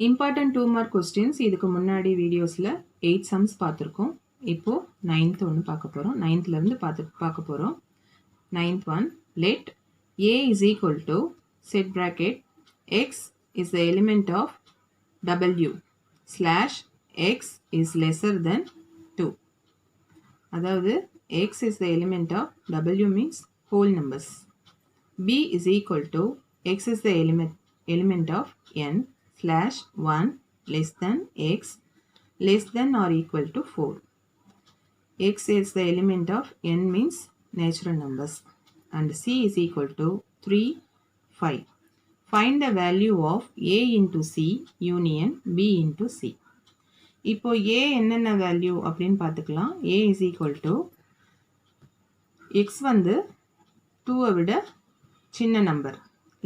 Important 2 mark questions இதுக்கு முன்னாடி வீடியோஸில் 8 சம்ஸ் பார்த்துருக்கோம். இப்போது 9th ஒன்று பார்க்க போகிறோம். 9thலேருந்து பார்க்க போகிறோம். 9th one, let a is equal to set bracket x is the element of w slash x is lesser than 2. அதாவது x is the element of w means whole numbers. b is equal to x is the element of n slash 1 less than x less than or equal to 4. X is the element of n means natural numbers and c is equal to 3, 5. Find the value of a into c union b into c. இப்போ a என்னென்ன value அப்படின்னு பார்த்துக்கலாம். a is equal to x வந்து 2 விட சின்ன number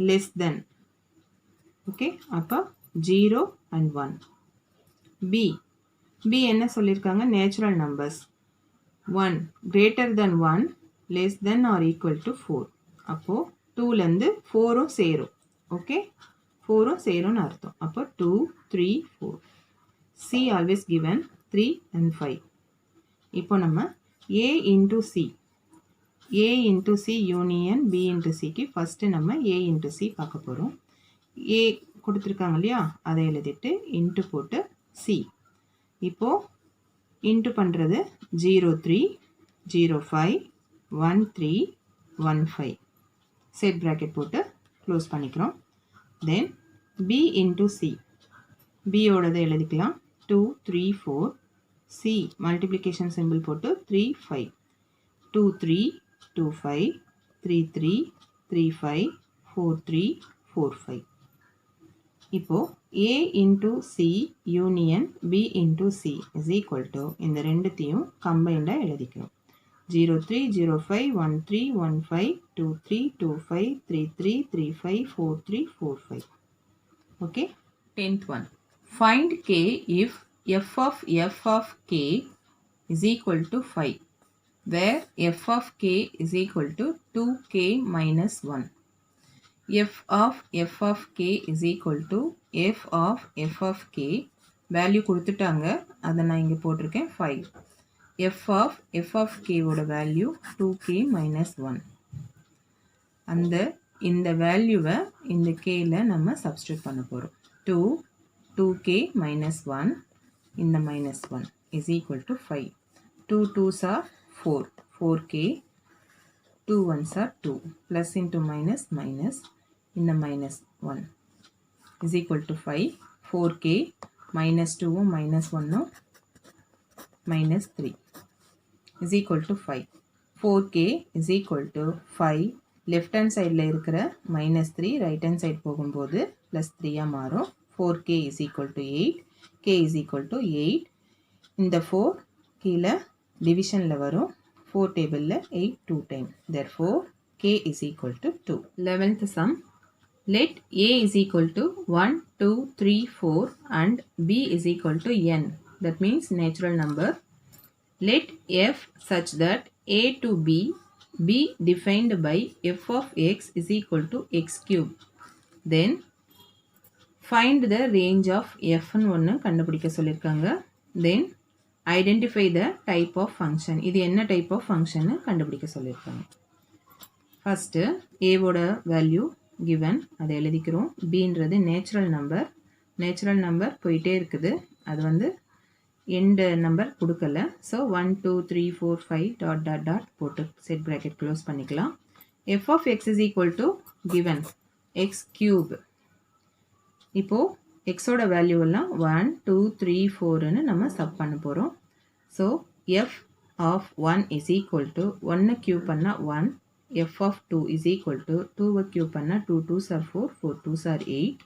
less than. Okay, அப்போ 0 and 1. b என்ன சொல்லியிருக்காங்க, natural numbers. 1 greater than 1 less than or equal to 4. அப்போ 2லேருந்து 4ம் சேரும். ஓகே, 4ம் சேரும்னு அர்த்தம். அப்போ 2, 3, 4. c always given 3 and 5. இப்போ நம்ம a into c union b into cக்கு ஃபஸ்ட்டு நம்ம a into c பார்க்க போகிறோம். a கொடுத்துருக்காங்க இல்லையா, அதை எழுதிட்டு இன்ட்டு போட்டு c. இப்போது இன்ட்டு பண்ணுறது 03, 05, 13, 15. செட் ப்ராக்கெட் போட்டு க்ளோஸ் பண்ணிக்கிறோம். தென் b into c. பியோடதை எழுதிக்கலாம் 2, 3, 4. c மல்டிப்ளிகேஷன் சிம்பிள் போட்டு 3, 5. 2, 3, 2, 5, 3, 3, 3, 5, 4, 3, 4, 5. இப்போ a into c union b into c is equal to இந்த ரெண்டுத்தையும் கம்பைண்டாக எழுதிக்கிறோம். 03, 05, 13, 15, 23, 25, 33, 35, 43, 45. Okay. 10th one. Find k if f of k is equal to 5, where f of k is equal to 2k minus 1. f of k is equal to f of k value கொடுத்துட்டாங்க, அதை நான் இங்கே போட்டிருக்கேன் 5. f of k ஓட value 2k minus 1. இந்த வேல்யூவை இந்த கேல நம்ம சப்ஸ்டியூட் பண்ண போகிறோம். 2k minus 1 இந்த minus 1 is equal to 5. 2 2s are 4, 4k, 2 1s are 2, plus into minus minus in the minus 1 is equal to 5. 4k minus 2 minus 1 minus 3 is equal to 5. 4k is equal to 5. left hand side இருக்கிற minus 3 right hand side போகும்போது plus 3 மாறும். 4k is equal to 8. k is equal to 8. இந்த 4 கீழே டிவிஷனில் வரும். 4 டேபிளில் 8 2 time. Therefore k is equal to 2. 11th sum. Let a is equal to 1, 2, 3, 4 and b is equal to n. That means natural number. Let f such that a to b be defined by f of x is equal to x cube. Then find the range of f ன்னு ஒன்று கண்டுபிடிக்க சொல்லியிருக்காங்க. Then identify the type of function. இது என்ன type of function கண்டுபிடிக்க சொல்லியிருக்காங்க. First ஏவோட value given, அதை எழுதிக்கிறோம். bன்றது நேச்சுரல் நம்பர் போயிட்டே இருக்குது. அது வந்து எண்ட் நம்பர் கொடுக்கல. ஸோ 1 2 3 4 5 டாட் டாட் டாட் போட்டு செட் ப்ராக்கெட் க்ளோஸ் பண்ணிக்கலாம். f of x is equal to given x cube. இப்போது எக்ஸோட வேல்யூ எல்லாம் 1 2 3 4ன்னு நம்ம சப் பண்ண போகிறோம். So f of 1 is equal to 1 cube பண்ணால் 1. f of 2 is equal to 2 cube பண்ணால் 2 2s are 4, 4 2s are 8.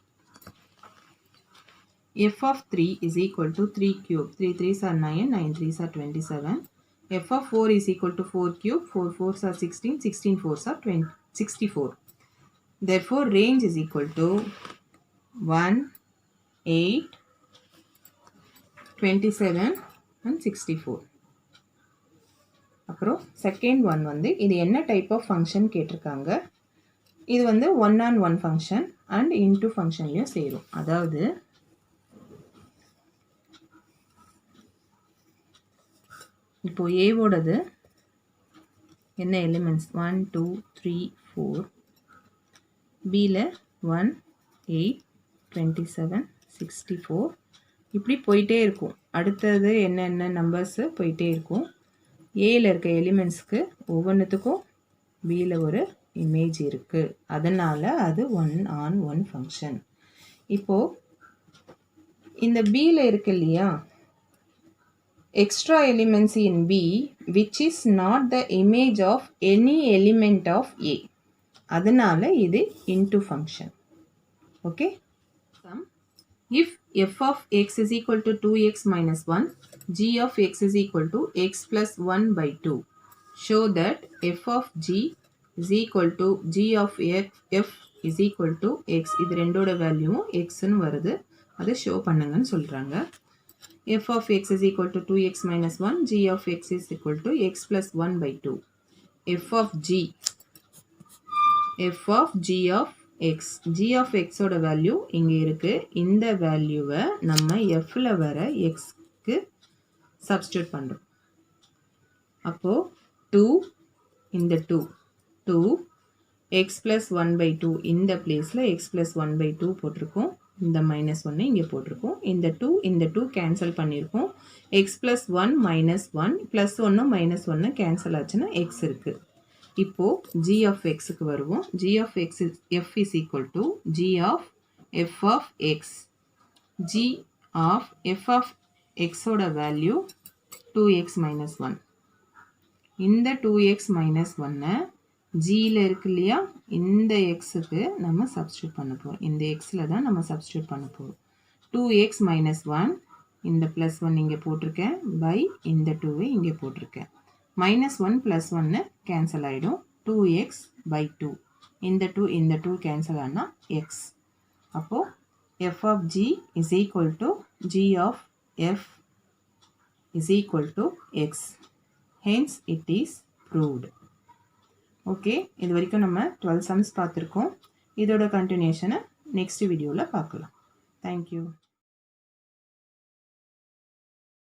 f of 3 is equal to 3 cube, 3 3s are 9, 9 3s are 27. f of 4 is equal to 4 cube, 4 4s are 16, 16 4s are 64. Therefore range is equal to 1, 8, 27 and 64. அப்புறம் second one வந்து இது என்ன type of function கேட்டிருக்காங்க. இது வந்து 1 on 1 function and into ஃபங்க்ஷன்லையும் சேரும். அதாவது இப்போ ஏவோடது என்ன எலிமெண்ட்ஸ் 1 2 3 4, பியில் 1 8 27 64 இப்படி போயிட்டே இருக்கும். அடுத்தது என்னென்ன நம்பர்ஸு போயிட்டே இருக்கும். ஏயில் இருக்க எலிமெண்ட்ஸ்க்கு ஒவ்வொன்றுத்துக்கும் பியில் ஒரு இமேஜ் இருக்குது. அதனால் அது 1 on 1 ஃபங்க்ஷன். இப்போது இந்த பியில் இருக்கு இல்லையா, extra elements in B which is not the image of any element of A. அதனால இது into function. Okay. If f of x is equal to 2x minus 1, g of x is equal to x plus 1 by 2. Show that f of g is equal to g of f is equal to x. இது ரெண்டோட வேல்யூவும் xன்னு வருது. அதை show பண்ணுங்கன்னு சொல்கிறாங்க. f of x is equal to 2x minus 1, g of x is equal to x plus 1 by 2. f of g of x. g of x ஓட value இங்கே இருக்கு. இந்த வேல்யூவை நம்ம fல வர xக்கு சப்ஸ்டியூட் பண்ணுறோம். அப்போது 2 இந்த 2 x plus 1 by 2 இந்த பிளேஸில் x plus 1 by 2 போட்டிருக்கோம். இந்த மைனஸ் 1 இங்கே போட்டிருக்கோம். இந்த 2 கேன்சல் பண்ணியிருக்கோம். x plus 1 minus 1 plus 1 minus 1 cancel ஆச்சுன்னா x இருக்குது. இப்போது g of xக்கு வருவோம். g of x is f is equal to g of f of x. g of f of x ஓட வேல்யூ 2x minus 1. இந்த 2x minus 1 ஜியில் இருக்கு இல்லையா, இந்த எக்ஸுக்கு நம்ம சப்ஸ்டியூட் பண்ண போகிறோம். இந்த எக்ஸில் தான் நம்ம சப்ஸ்டியூட் பண்ண போகிறோம். 2x minus 1 இந்த ப்ளஸ் 1 இங்கே போட்டிருக்கேன், பை இந்த 2வை இங்கே போட்டிருக்கேன். -1 + 1 கேன்சல் ஆகிடும். 2x by 2 இந்த 2 கேன்சல் ஆனால் x. அப்போது f of g is equal to g of f is equal to x. Hence it is proved. Okay, இது வரைக்கும் நம்ம 12 சம்ஸ் பார்த்துருக்கோம். இதோட கண்டினியூஷனை நெக்ஸ்ட் வீடியோவில் பார்க்கலாம். தேங்க்யூ.